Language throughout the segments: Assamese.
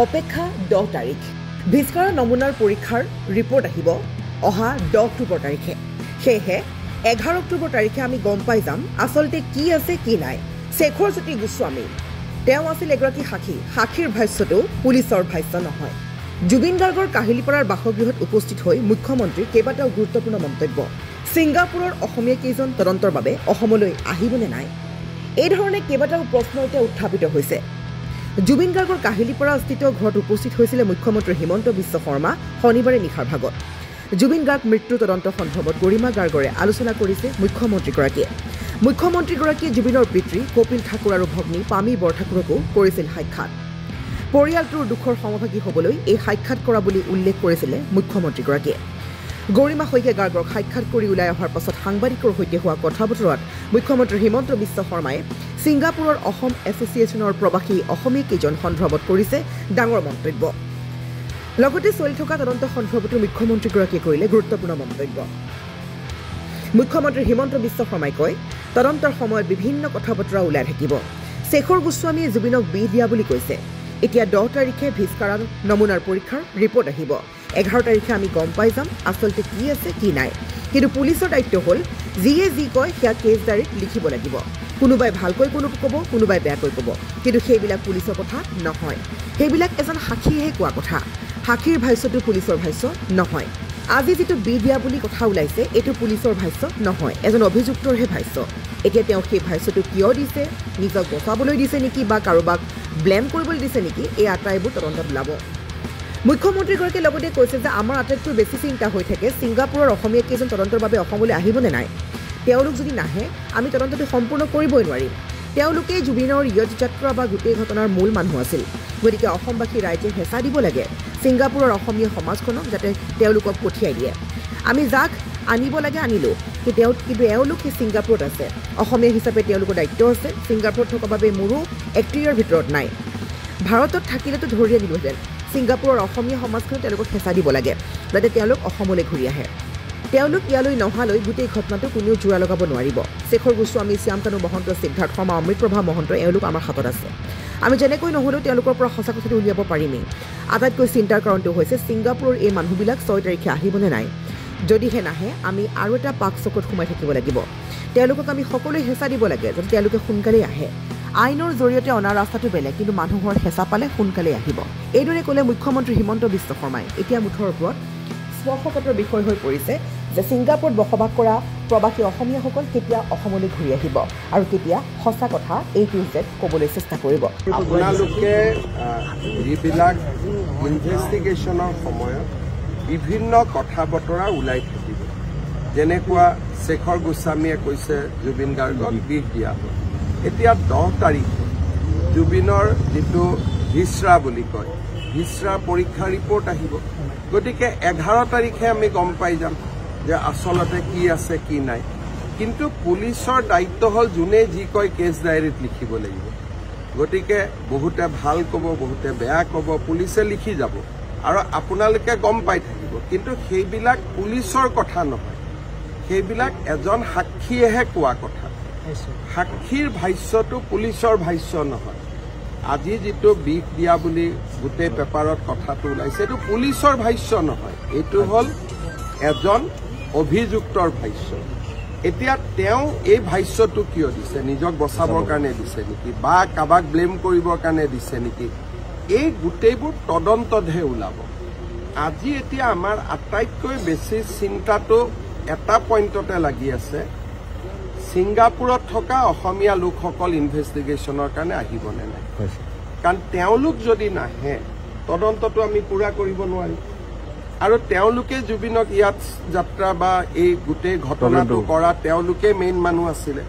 অপেক্ষা 10 তাৰিখ ভিস্কাৰা নমুনাৰ পৰীক্ষাৰ ৰিপৰ্ট আহিব অহা 10 অক্টোবৰ তাৰিখে সেয়ে 11 অক্টোবৰ তাৰিখে আমি গম পাই যাম আসলতে কি আছে কি নাই শেখৰ জ্যোতি গোস্বামী তেওঁ আছিল এগৰাকী সাক্ষীৰ ভাষ্যটো পুলিচৰ ভাষ্য নহয় জুবিন গাৰ্গৰ কাহিলীপাৰাৰ বাসগৃহত উপস্থিত হৈ মুখ্যমন্ত্ৰী কেইবাটাও গুৰুত্বপূৰ্ণ মন্তব্য সিংগাপুৰৰ অসমীয়া কেইজন তদন্তৰ বাবে অসমলৈ আহিবনে নাই এই ধৰণে কেইবাটাও প্ৰশ্ন এতিয়া উত্থাপিত হৈছে জুবিন গাৰ্গৰ কাহিলীপাৰা স্থিত ঘৰত উপস্থিত হৈছিল মুখ্যমন্ত্ৰী হিমন্ত বিশ্ব শৰ্মা শনিবাৰে নিশাৰ ভাগত জুবিন গাৰ্গ মৃত্যু তদন্ত সন্দৰ্ভত গৰিমা গাৰ্গৰে আলোচনা কৰিছে মুখ্যমন্ত্ৰীগৰাকীয়ে জুবিনৰ পিতৃ কপিল ঠাকুৰ আৰু ভগ্নী পামী বৰঠাকুৰকো কৰিছিল সাক্ষাৎ পৰিয়ালটোৰ দুখৰ সমভাগী হ'বলৈ এই সাক্ষাৎ কৰা বুলি উল্লেখ কৰিছিলে মুখ্যমন্ত্ৰীগৰাকীয়ে গৰিমা শইকীয়া গাৰ্গক সাক্ষাৎ কৰি ওলাই অহাৰ পাছত সাংবাদিকৰ সৈতে হোৱা কথা বতৰাত মুখ্যমন্ত্ৰী হিমন্ত বিশ্ব শৰ্মাই সিংগাপুৰৰ অসম এছ'চিয়েশ্যনৰ প্ৰবাসী অসমীয়া কেইজন সন্দৰ্ভত কৰিছে ডাঙৰ মন্তব্য লগতে চলি থকা তদন্ত সন্দৰ্ভতো মুখ্যমন্ত্ৰীগৰাকীয়ে কৰিলে গুৰুত্বপূৰ্ণ মন্তব্য মুখ্যমন্ত্ৰী হিমন্ত বিশ্ব শৰ্মাই কয় তদন্তৰ সময়ত বিভিন্ন কথা বতৰা ওলাই থাকিব শেখৰ গোস্বামীয়ে জুবিনক বিহ দিয়া বুলি কৈছে এতিয়া 10 তাৰিখে ভিস্কাৰা নমুনাৰ পৰীক্ষাৰ ৰিপৰ্ট আহিব 11 তাৰিখে আমি গম পাই যাম আসলতে কি আছে কি নাই কিন্তু পুলিচৰ দায়িত্ব হ'ল যিয়ে যি কয় সেয়া কেছ ডায়েৰীত লিখিব লাগিব কোনোবাই ভালকৈ ক'ব কোনোবাই বেয়াকৈ ক'ব কিন্তু সেইবিলাক পুলিচৰ কথা নহয় সেইবিলাক এজন সাক্ষীয়েহে কোৱা কথা সাক্ষীৰ ভাষ্যটো পুলিচৰ ভাষ্য নহয় আজি যিটো বি দিয়া বুলি কথা ওলাইছে এইটো পুলিচৰ ভাষ্য নহয় এজন অভিযুক্তৰহে ভাষ্য এতিয়া তেওঁ সেই ভাষ্যটো কিয় দিছে নিজক বচাবলৈ দিছে নেকি বা কাৰোবাক ব্লেম কৰিবলৈ দিছে নেকি এই আটাইবোৰ তদন্তত ওলাব মুখ্যমন্ত্ৰীগৰাকীয়ে লগতে কৈছে যে আমাৰ আটাইতকৈ বেছি চিন্তা হৈ থাকে সিংগাপুৰৰ অসমীয়া কেইজন তদন্তৰ বাবে অসমলৈ আহিবনে নাই তেওঁলোক যদি নাহে আমি তদন্তটো সম্পূৰ্ণ কৰিবই নোৱাৰিম তেওঁলোকেই জুবিনৰ ইয়ত যাত্ৰা বা গোটেই ঘটনাৰ মূল মানুহ আছিল গতিকে অসমবাসী ৰাইজে হেঁচা দিব লাগে সিংগাপুৰৰ অসমীয়া সমাজখনক যাতে তেওঁলোকক পঠিয়াই দিয়ে আমি যাক আনিব লাগে আনিলোঁ কিন্তু এওঁলোক সেই সিংগাপুৰত আছে অসমীয়া হিচাপে তেওঁলোকৰ দায়িত্ব আছে সিংগাপুৰত থকা বাবে মোৰো এক্টিৰিয়ৰ ভিতৰত নাই ভাৰতত থাকিলেতো ধৰি আনিলোহেঁতেন সিংগাপুৰৰ অসমীয়া সমাজখনে তেওঁলোকক হেঁচা দিব লাগে যাতে তেওঁলোক অসমলৈ ঘূৰি আহে তেওঁলোক ইয়ালৈ নহালৈ গোটেই ঘটনাটো কোনেও জোৰা লগাব নোৱাৰিব শেখৰ গোস্বামী শ্যামকানু মহন্ত সিদ্ধাৰ্থ শৰ্মা অমৃতপ্ৰভা মহন্ত এওঁলোক আমাৰ হাতত আছে আমি যেনেকৈ নহ'লেও তেওঁলোকৰ পৰা সঁচা কথাটো উলিয়াব পাৰিমেই আটাইতকৈ চিন্তাৰ কাৰণটো হৈছে সিংগাপুৰৰ এই মানুহবিলাক 6 তাৰিখে আহিবনে নাই যদিহে নাহে আমি আৰু এটা পাক চকুত সোমাই থাকিব লাগিব তেওঁলোকক আমি সকলোৱে হেঁচা দিব লাগে যাতে তেওঁলোকে সোনকালেই আহে আইনৰ জৰিয়তে অনা ৰাস্তাটো বেলেগ কিন্তু মানুহৰ হেঁচা পালে সোনকালেই আহিব এইদৰে ক'লে মুখ্যমন্ত্ৰী হিমন্ত বিশ্ব শৰ্মাই এতিয়া মুঠৰ ওপৰত স্পৰ্শকাতৰ বিষয় হৈ পৰিছে যে সিংগাপুৰত বসবাস কৰা প্ৰবাসী অসমীয়াসকল কেতিয়া অসমলৈ ঘূৰি আহিব আৰু কেতিয়া সঁচা কথা এইটো যে ক'বলৈ চেষ্টা কৰিব আপোনালোকে যিবিলাক ইনভেষ্টিগেশ্যনৰ সময়ত বিভিন্ন কথা বতৰা ওলাই থাকিব যেনেকুৱা শেখৰ গোস্বামীয়ে কৈছে জুবিন গাৰ্গক বিষ দিয়া এতিয়া 10 তাৰিখে জুবিনৰ যিটো ভিস্ৰা বুলি কয় ভিস্ৰা পৰীক্ষা ৰিপৰ্ট আহিব গতিকে 11 তাৰিখে আমি গম পাই যাম যে আসলতে কি আছে কি নাই কিন্তু পুলিচৰ দায়িত্ব হ'ল যোনে যি কয় কেছ ডায়েৰীত লিখিব লাগিব গতিকে বহুতে ভাল ক'ব বহুতে বেয়া ক'ব পুলিচে লিখি যাব আৰু আপোনালোকে গম পাই থাকিব কিন্তু সেইবিলাক পুলিচৰ কথা নহয় সেইবিলাক এজন সাক্ষীয়েহে কোৱা কথা সাক্ষীৰ ভাষ্যটো পুলিচৰ ভাষ্য নহয় আজি যিটো বিষ দিয়া বুলি গোটেই পেপাৰত কথাটো ওলাইছে এইটো পুলিচৰ ভাষ্য নহয় এইটো হ'ল এজন অভিযুক্তৰ ভাষ্য এতিয়া তেওঁ এই ভাষ্যটো কিয় দিছে নিজক বচাবৰ কাৰণে দিছে নেকি বা কাবাক ব্লেম কৰিবৰ কাৰণে দিছে নেকি এই গোটেইবোৰ তদন্ততহে ওলাব আজি এতিয়া আমাৰ আটাইতকৈ বেছি চিন্তাটো এটা পইণ্টতে লাগি আছে সিংগাপুৰত থকা অসমীয়া লোকসকল ইনভেষ্টিগেশ্যনৰ কাৰণে আহিবনে নাই কাৰণ তেওঁলোক যদি নাহে তদন্তটো আমি পূৰা কৰিব নোৱাৰিম আৰু তেওঁলোকে জুবিনক ইয়াত যাত্ৰা বা এই গোটেই ঘটনাটো কৰা তেওঁলোকে মেইন মানুহ আছিলে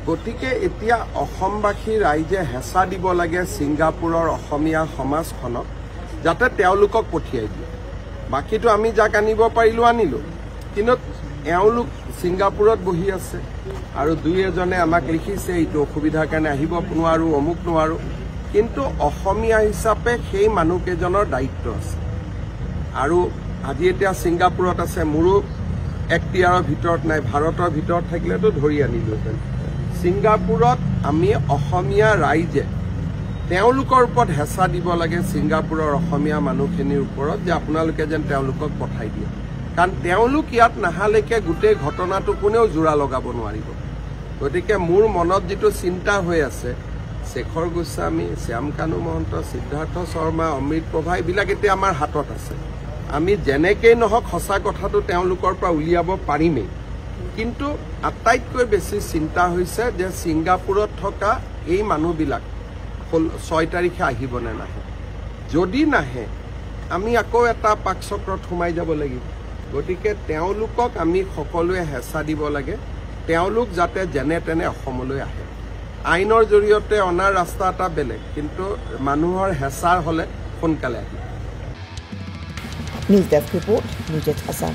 গতিকে এতিয়া অসমবাসী ৰাইজে হেঁচা দিব লাগে সিংগাপুৰৰ অসমীয়া সমাজখনক যাতে তেওঁলোকক পঠিয়াই দিয়ে বাকীটো আমি যাক আনিব পাৰিলোঁ আনিলোঁ কিন্তু এওঁলোক সিংগাপুৰত বহি আছে আৰু দুই এজনে আমাক লিখিছে এইটো অসুবিধাৰ কাৰণে আহিব নোৱাৰোঁ অমুক নোৱাৰোঁ কিন্তু অসমীয়া হিচাপে সেই মানুহকেইজনৰ দায়িত্ব আছে আৰু আজি এতিয়া সিংগাপুৰত আছে মোৰো এক্টিয়াৰৰ ভিতৰত নাই ভাৰতৰ ভিতৰত থাকিলেতো ধৰি আনিলোহেঁতেন সিংগাপুৰত আমি অসমীয়া ৰাইজে তেওঁলোকৰ ওপৰত হেঁচা দিব লাগে ছিংগাপুৰৰ অসমীয়া মানুহখিনিৰ ওপৰত যে আপোনালোকে যেন তেওঁলোকক পঠাই দিয়ে কাৰণ তেওঁলোক ইয়াত নাহালৈকে গোটেই ঘটনাটো কোনেও জোৰা লগাব নোৱাৰিব গতিকে মোৰ মনত যিটো চিন্তা হৈ আছে শেখৰ গোস্বামী শ্যাম কানু মহন্ত সিদ্ধাৰ্থ শৰ্মা অমৃত প্ৰভা এইবিলাক এতিয়া আমাৰ হাতত আছে আমি যেনেকেই নহওক সঁচা কথাটো তেওঁলোকৰ পৰা উলিয়াব পাৰিমেই কিন্তু আটাইতকৈ বেছি চিন্তা হৈছে যে ছিংগাপুৰত থকা এই মানুহবিলাক 6 তাৰিখে আহিব নে নাহে যদি নাহে আমি আকৌ এটা পাকচক্ৰত সোমাই যাব লাগিব গতিকে তেওঁলোকক আমি সকলোৱে হেঁচা দিব লাগে তেওঁলোক যাতে যেনে তেনে অসমলৈ আহে আইনৰ জৰিয়তে অনাৰ ৰাস্তা এটা বেলেগ কিন্তু মানুহৰ হেঁচাৰ হ'লে সোনকালে আহিব news desk report news Assam